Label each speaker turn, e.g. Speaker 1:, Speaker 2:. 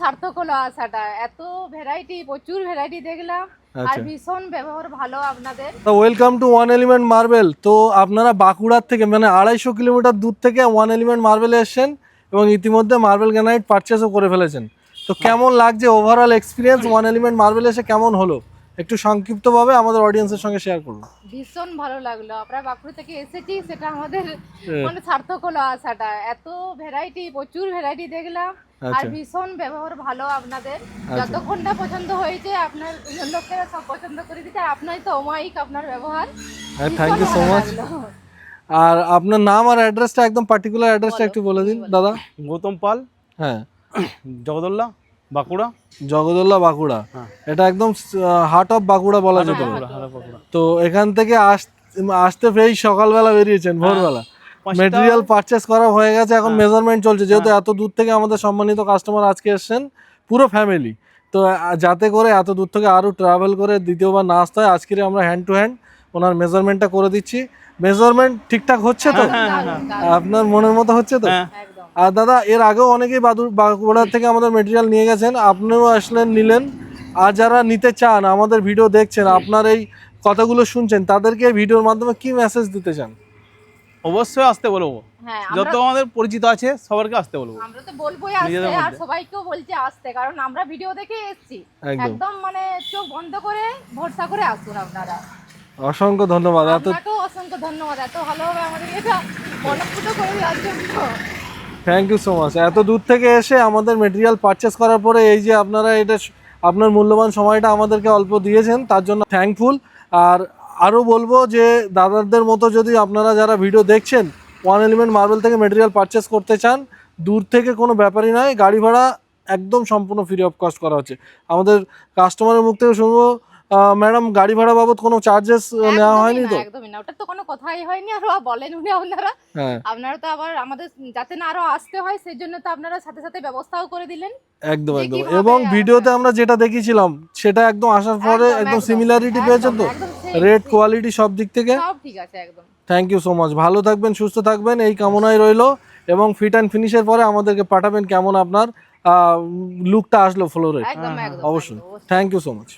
Speaker 1: সার্থক হলো আসাটা। এত ভ্যারাইটি, প্রচুর ভ্যারাইটি দেখলাম। আর ভীষণ ব্যবহার ভালো আপনাদের।
Speaker 2: Welcome to one element marble. তো আপনারা বাঁকুড়ার থেকে মানে 250 কিলোমিটার দূর থেকে ওয়ান এলিমেন্ট মার্বেলে এসেছেন এবং ইতিমধ্যে মার্বেল গ্রানাইট পারচেসও করে ফেলেছেন। তো কেমন লাগছে overall experience one element marble এসে কেমন হলো একটু সংক্ষিপ্তভাবে আমাদের অডিয়েন্সের সঙ্গে শেয়ার করুন।
Speaker 1: ভীষণ ভালো লাগলো। আমরা বাঁকুড়া থেকে এসেছি, সেটা আমাদের মানে সার্থক হলো আসাটা। এত ভ্যারাইটি, প্রচুর ভ্যারাইটি দেখলাম। আর ভীষণ ব্যবহার ভালো আপনাদের। যতক্ষণ না পছন্দ হয়েছে আপনার লোকেরা সব পছন্দ করে দিতে। আপনার তো অমায়িক আপনার ব্যবহার।
Speaker 2: Thank you so much. আর আপনার নাম আর অ্যাড্রেসটা একদম পার্টিকুলার অ্যাড্রেসটা একটু বলে দিন দাদা।
Speaker 3: গৌতম পাল,
Speaker 2: হ্যাঁ,
Speaker 3: জগদল্লা, বাঁকুড়া।
Speaker 2: জগদল্লা, বাঁকুড়া। এটা একদম হার্ট অফ বাঁকুড়া বলা যেতে পারে। তো এখান থেকে আসতে পেয়েই সকালবেলা বেরিয়েছেন, ভোরবেলা। মেটেরিয়াল পারচেস করা হয়ে গেছে, এখন মেজারমেন্ট চলছে। যেহেতু এত দূর থেকে আমাদের সম্মানিত কাস্টমার আজকে এসেছেন, পুরো ফ্যামিলি, তো যাতে করে এত দূর থেকে আরও ট্রাভেল করে দ্বিতীয়বার না আসতে হয়, আজকে আমরা হ্যান্ড টু হ্যান্ড ওনার মেজারমেন্টটা করে দিচ্ছি। মেজারমেন্ট ঠিকঠাক হচ্ছে তো? আপনার মনের মতো হচ্ছে তো? আর দাদা, এর আগেও অনেকেই বাঁকুড়ার থেকে আমাদের মেটেরিয়াল নিয়ে গেছেন, আপনিও আসলেন, নিলেন। আর যারা নিতে চান, আমাদের ভিডিও দেখছেন, আপনার এই কথাগুলো শুনছেন, তাদেরকে ভিডিওর মাধ্যমে কি মেসেজ দিতে চান?
Speaker 3: অবশ্যই আসতে বলবো, যত আমাদের পরিচিত আছে সবাইকে আসতে বলবো।
Speaker 1: আমরা তো বলবোই আসতে, আর সবাইকেও বলছি আসতে, কারণ আমরা ভিডিও দেখে এসেছি। একদম মানে চোখ বন্ধ করে ভরসা করে আসুন আপনারা।
Speaker 2: অসংখ্য ধন্যবাদ।
Speaker 1: আপনাকেও অসংখ্য ধন্যবাদ এত ভালোভাবে আমাদের এটা মনপুত করে দেওয়ার জন্য।
Speaker 2: Thank you so much. এত দূর থেকে এসে আমাদের মেটেরিয়াল পারচেস করার পরে এই যে আপনারা এটা আপনার মূল্যবান সময়টা আমাদেরকে অল্প দিয়েছেন, তার জন্য থ্যাঙ্কফুল। আর আরও বলবো যে দাদাদের মতো যদি আপনারা যারা ভিডিও দেখছেন ওয়ান এলিমেন্ট মার্বেল থেকে মেটেরিয়াল পারচেস করতে চান, দূর থেকে কোনো ব্যাপারই নয়, গাড়ি ভাড়া একদম সম্পূর্ণ ফ্রি অফ কস্ট করা হচ্ছে। আমাদের কাস্টমারের মুখ থেকে শুনবো, ম্যাডাম গাড়ি ভাড়া বাবদ কোনো চার্জেস নেওয়া হয়নি তো?
Speaker 1: একদমই না, ওটা তো কোনো কথাই হয়নি। আর বলেন উনি আপনারা তো আবার আমাদের যাতে না আরো আসতে হয় সেই জন্য তো আপনারা সাথে সাথে ব্যবস্থাও করে দিলেন।
Speaker 2: একদম একদম। এবং ভিডিওতে আমরা যেটা দেখিয়েছিলাম সেটা একদম আসার পরে একদম সিমিলারিটি পেয়েছেন তো? রেট, কোয়ালিটি সব দিক থেকে
Speaker 1: সব ঠিক আছে একদম।
Speaker 2: Thank you so much. ভালো থাকবেন, সুস্থ থাকবেন, এই কামনাই রইলো। এবং ফিট অ্যান্ড ফিনিশের পরে আমাদেরকে পাঠাবেন কেমন আপনার লুকটা আসলো ফ্লোরে। অবশ্যই। Thank you so much.